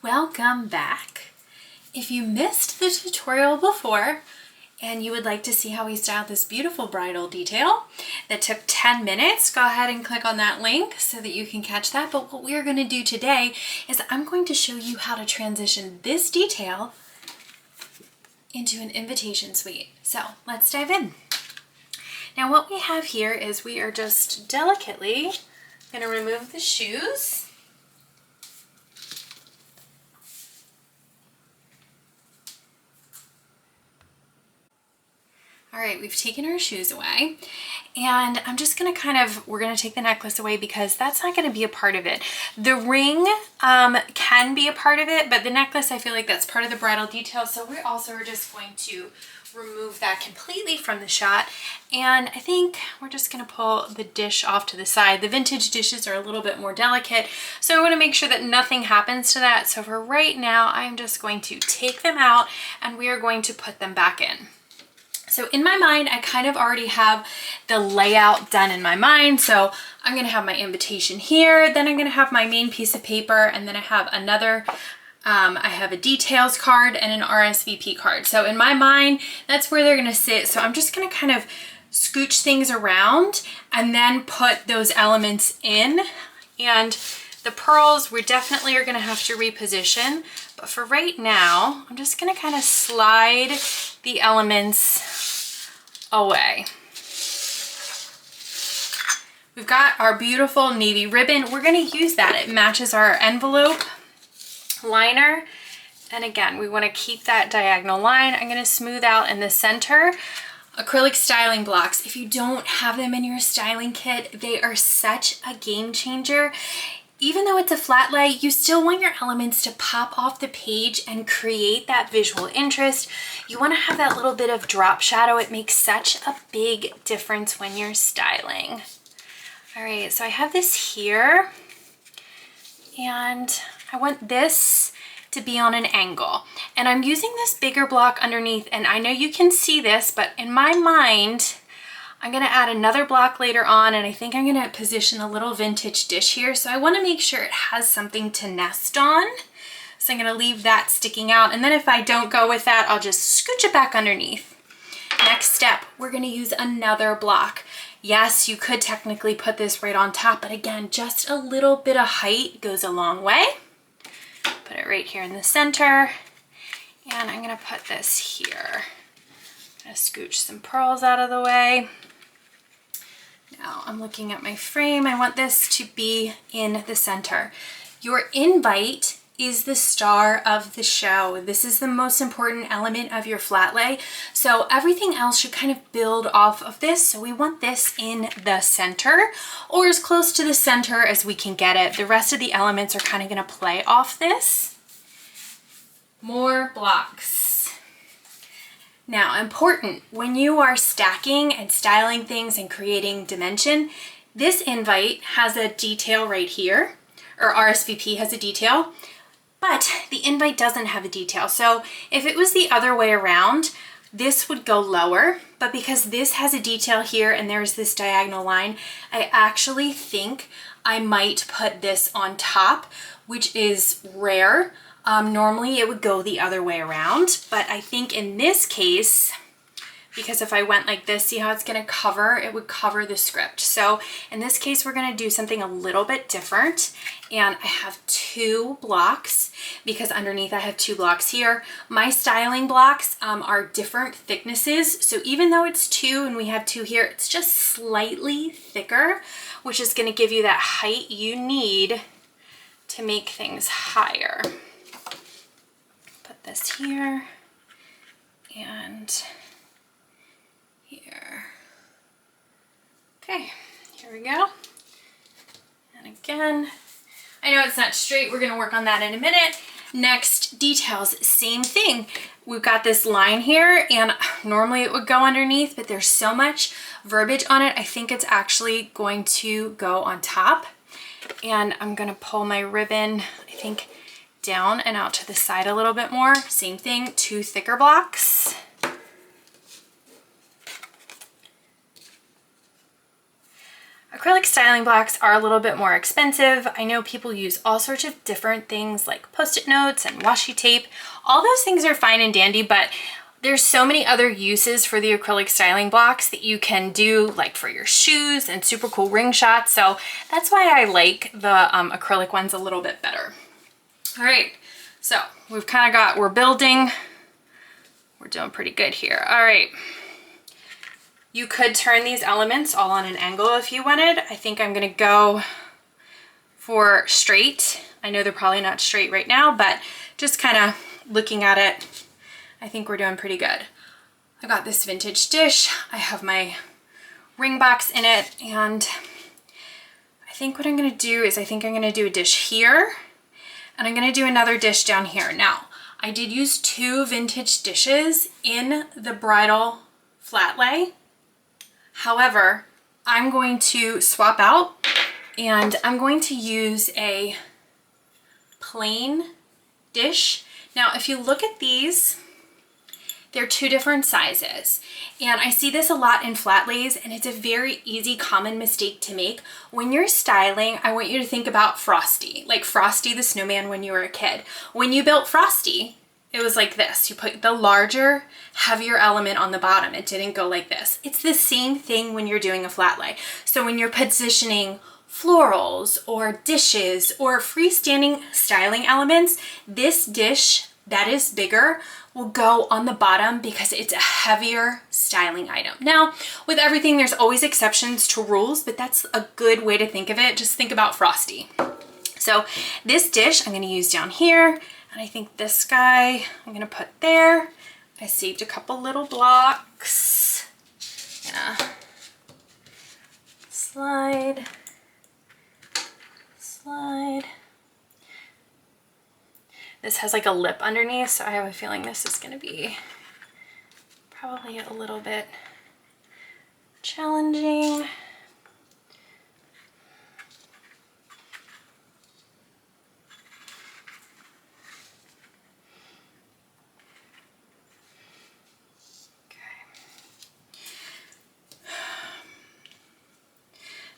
Welcome back. If you missed the tutorial before and you would like to see how we styled this beautiful bridal detail that took 10 minutes, go ahead and click on that link so that you can catch that. But what we're going to do today is I'm going to show you how to transition this detail into an invitation suite. So let's dive in. Now what we have here is we are just delicately going to remove the shoes. All right, we've taken our shoes away and I'm just gonna we're gonna take the necklace away because that's not gonna be a part of it. The ring can be a part of it, but the necklace, I feel like that's part of the bridal detail. So we also are just going to remove that completely from the shot. And I think we're just gonna pull the dish off to the side. The vintage dishes are a little bit more delicate, so I wanna make sure that nothing happens to that. So for right now, I'm just going to take them out and we are going to put them back in. So in my mind, I kind of already have the layout done in my mind. So I'm gonna have my invitation here, then I'm gonna have my main piece of paper, and then I have another, I have a details card and an RSVP card. So in my mind, that's where they're gonna sit. So I'm just gonna kind of scooch things around and then put those elements in. And the pearls, we definitely are gonna have to reposition. But for right now, I'm just gonna kind of slide the elements away. We've got our beautiful navy ribbon. We're gonna use that. It matches our envelope liner. And again, we wanna keep that diagonal line. I'm gonna smooth out in the center. Acrylic styling blocks. If you don't have them in your styling kit, they are such a game changer. Even though it's a flat lay, you still want your elements to pop off the page and create that visual interest. You want to have that little bit of drop shadow. It makes such a big difference when you're styling. All right, so I have this here and I want this to be on an angle. And I'm using this bigger block underneath, and I know you can see this, but in my mind, I'm gonna add another block later on, and I think I'm gonna position a little vintage dish here. So I wanna make sure it has something to nest on. So I'm gonna leave that sticking out. And then if I don't go with that, I'll just scooch it back underneath. Next step, we're gonna use another block. Yes, you could technically put this right on top, but again, just a little bit of height goes a long way. Put it right here in the center. And I'm gonna put this here. I'm gonna scooch some pearls out of the way. Now I'm looking at my frame. I want this to be in the center. Your invite is the star of the show. This is the most important element of your flat lay. So everything else should kind of build off of this. So we want this in the center, or as close to the center as we can get it. The rest of the elements are kind of gonna play off this. More blocks. Now, important, when you are stacking and styling things and creating dimension, this invite has a detail right here, or RSVP has a detail, but the invite doesn't have a detail. So if it was the other way around, this would go lower, but because this has a detail here and there's this diagonal line, I actually think I might put this on top, which is rare. Normally it would go the other way around, but I think in this case, because if I went like this, see how it's gonna cover, it would cover the script. So in this case, we're gonna do something a little bit different. And I have two blocks because underneath I have two blocks here. My styling blocks are different thicknesses. So even though it's two and we have two here, it's just slightly thicker, which is gonna give you that height you need to make things higher. Put this here and here. Okay, here we go. And again, I know it's not straight. We're gonna work on that in a minute. Next, details, same thing. We've got this line here and normally it would go underneath, but there's so much verbiage on it. I think it's actually going to go on top. And I'm gonna pull my ribbon, I think, down and out to the side a little bit more. Same thing, two thicker blocks. Acrylic styling blocks are a little bit more expensive. I know people use all sorts of different things like Post-it notes and washi tape. All those things are fine and dandy, but there's so many other uses for the acrylic styling blocks that you can do, like for your shoes and super cool ring shots. So that's why I like the acrylic ones a little bit better. All right, so we've kind of got, we're building. We're doing pretty good here. All right. You could turn these elements all on an angle if you wanted. I think I'm gonna go for straight. I know they're probably not straight right now, but just kind of looking at it, I think we're doing pretty good. I got this vintage dish. I have my ring box in it, and I think what I'm gonna do is I think I'm gonna do a dish here, and I'm gonna do another dish down here. Now, I did use 2 vintage dishes in the bridal flat lay. However, I'm going to swap out and I'm going to use a plain dish. Now, if you look at these, they're 2 different sizes. And I see this a lot in flat lays, and it's a very easy, common mistake to make. When you're styling, I want you to think about Frosty, like Frosty the snowman when you were a kid. When you built Frosty, it was like this. You put the larger, heavier element on the bottom. It didn't go like this. It's the same thing when you're doing a flat lay. So when you're positioning florals or dishes or freestanding styling elements, this dish that is bigger will go on the bottom because it's a heavier styling item. Now, with everything, there's always exceptions to rules, but that's a good way to think of it. Just think about Frosty. So this dish I'm going to use down here. And I think this guy I'm gonna put there. I saved a couple little blocks. Gonna slide. This has like a lip underneath, so I have a feeling this is gonna be probably a little bit challenging.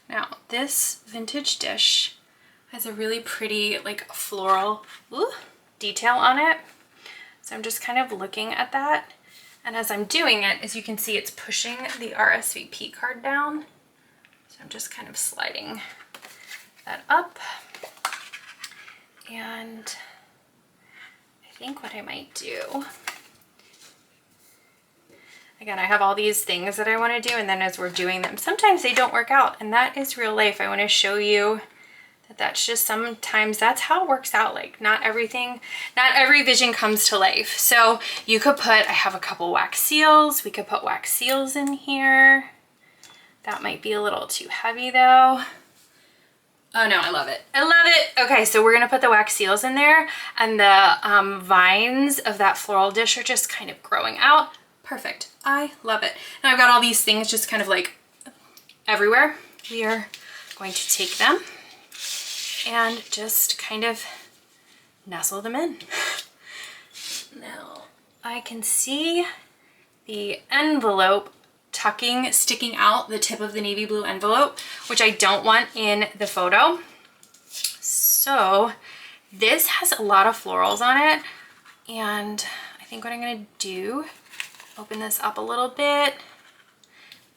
Now, this vintage dish has a really pretty like floral detail on it. So I'm just kind of looking at that. And as I'm doing it, as you can see, it's pushing the RSVP card down. So I'm just kind of sliding that up. And I think what I might do, again, I have all these things that I want to do, and then as we're doing them, sometimes they don't work out, and that is real life. I want to show you that that's just sometimes that's how it works out. Like not every vision comes to life. So you could put, I have a couple wax seals. We could put wax seals in here. That might be a little too heavy though. Oh no, I love it. I love it. Okay, so we're gonna put the wax seals in there, and the vines of that floral dish are just kind of growing out. Perfect. I love it. And I've got all these things just kind of like everywhere. We are going to take them and just kind of nestle them in. Now I can see the envelope sticking out, the tip of the navy blue envelope, which I don't want in the photo. So this has a lot of florals on it, and I think what I'm gonna do, open this up a little bit,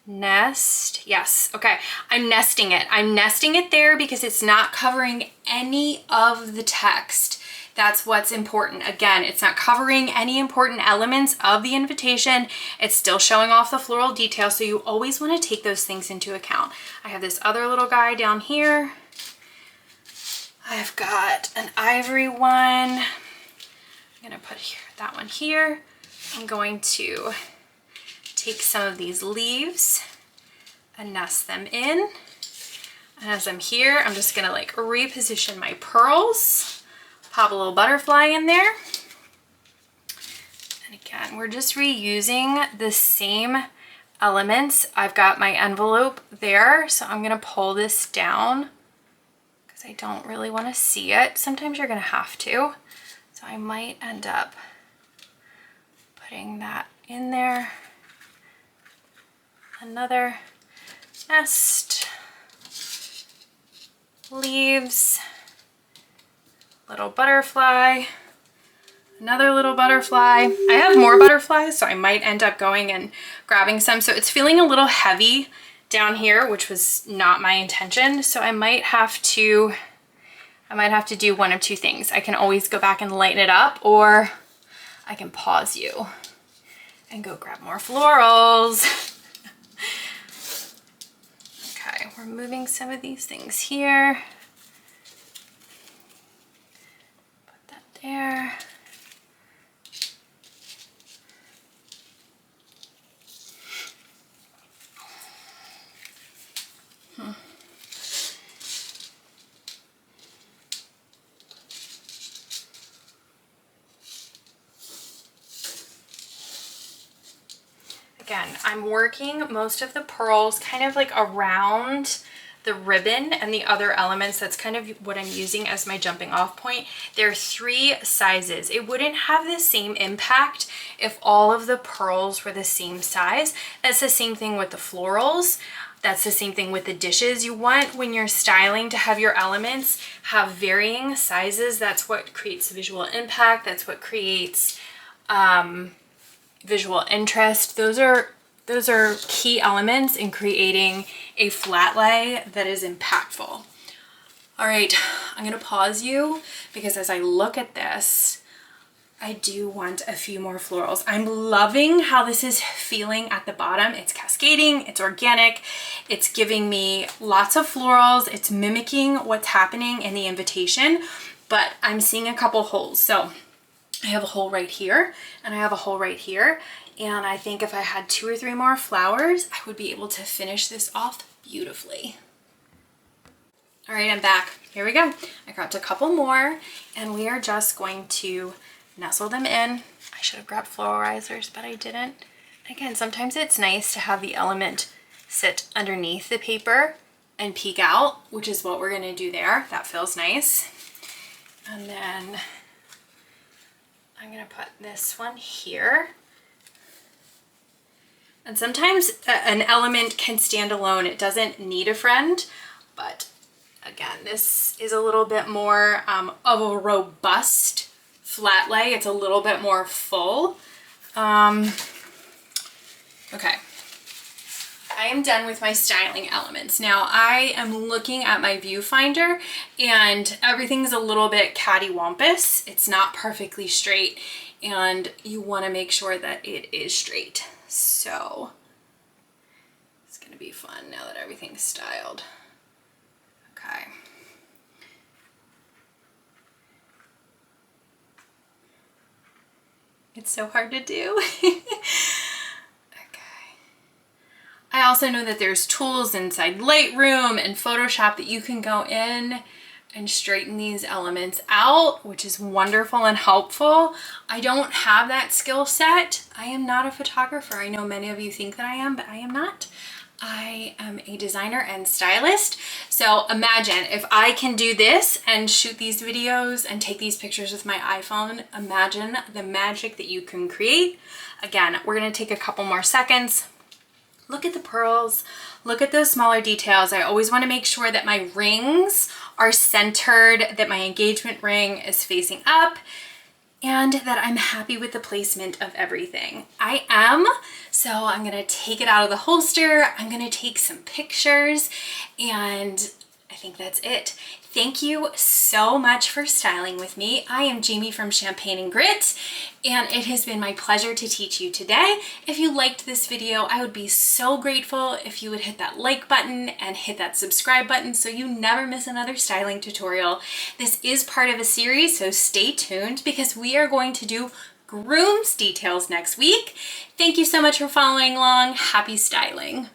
nest, yes, okay, I'm nesting it. I'm nesting it there because it's not covering any of the text. That's what's important. Again, it's not covering any important elements of the invitation. It's still showing off the floral detail, so you always want to take those things into account. I have this other little guy down here. I've got an ivory one. I'm gonna put that one here. I'm going to take some of these leaves and nest them in. And as I'm here, I'm just gonna like reposition my pearls, pop a little butterfly in there. And again, we're just reusing the same elements. I've got my envelope there, so I'm gonna pull this down because I don't really wanna see it. Sometimes you're gonna have to. So I might end up putting that in there. Another nest. leaves, little butterfly, another little butterfly. I have more butterflies, so I might end up going and grabbing some. So it's feeling a little heavy down here, which was not my intention. So I might have to do one of two things. I can always go back and lighten it up, or I can pause you and go grab more florals. Okay, we're moving some of these things here. Put that there. Again, I'm working most of the pearls kind of like around the ribbon and the other elements. That's kind of what I'm using as my jumping off point. There are 3 sizes. It wouldn't have the same impact if all of the pearls were the same size. That's the same thing with the florals. That's the same thing with the dishes. You want, when you're styling, to have your elements have varying sizes. That's what creates visual impact. That's what creates visual interest. Those are key elements in creating a flat lay that is impactful. All right, I'm gonna pause you because as I look at this, I do want a few more florals. I'm loving how this is feeling at the bottom. It's cascading, it's organic, it's giving me lots of florals, it's mimicking what's happening in the invitation, but I'm seeing a couple holes. So I have a hole right here and I have a hole right here. And I think if I had 2 or 3 more flowers, I would be able to finish this off beautifully. All right, I'm back. Here we go. I grabbed a couple more and we are just going to nestle them in. I should have grabbed floralizers, but I didn't. Again, sometimes it's nice to have the element sit underneath the paper and peek out, which is what we're gonna do there. That feels nice. And then I'm gonna put this one here. And sometimes an element can stand alone. It doesn't need a friend, but again, this is a little bit more of a robust flat lay. It's a little bit more full. Okay. I am done with my styling elements. Now I am looking at my viewfinder and everything's a little bit cattywampus. It's not perfectly straight and you want to make sure that it is straight. So it's going to be fun now that everything's styled. Okay. It's so hard to do. I also know that there's tools inside Lightroom and Photoshop that you can go in and straighten these elements out, which is wonderful and helpful. I don't have that skill set. I am not a photographer. I know many of you think that I am, but I am not. I am a designer and stylist. So imagine if I can do this and shoot these videos and take these pictures with my iPhone, imagine the magic that you can create. Again, we're gonna take a couple more seconds. Look at the pearls, look at those smaller details. I always want to make sure that my rings are centered, that my engagement ring is facing up, and that I'm happy with the placement of everything. I am, so I'm going to take it out of the holster. I'm going to take some pictures, and I think that's it. Thank you so much for styling with me. I am Jamie from Champagne and Grit, and it has been my pleasure to teach you today. If you liked this video, I would be so grateful if you would hit that like button and hit that subscribe button so you never miss another styling tutorial. This is part of a series, so stay tuned because we are going to do Grooms Details next week. Thank you so much for following along. Happy styling.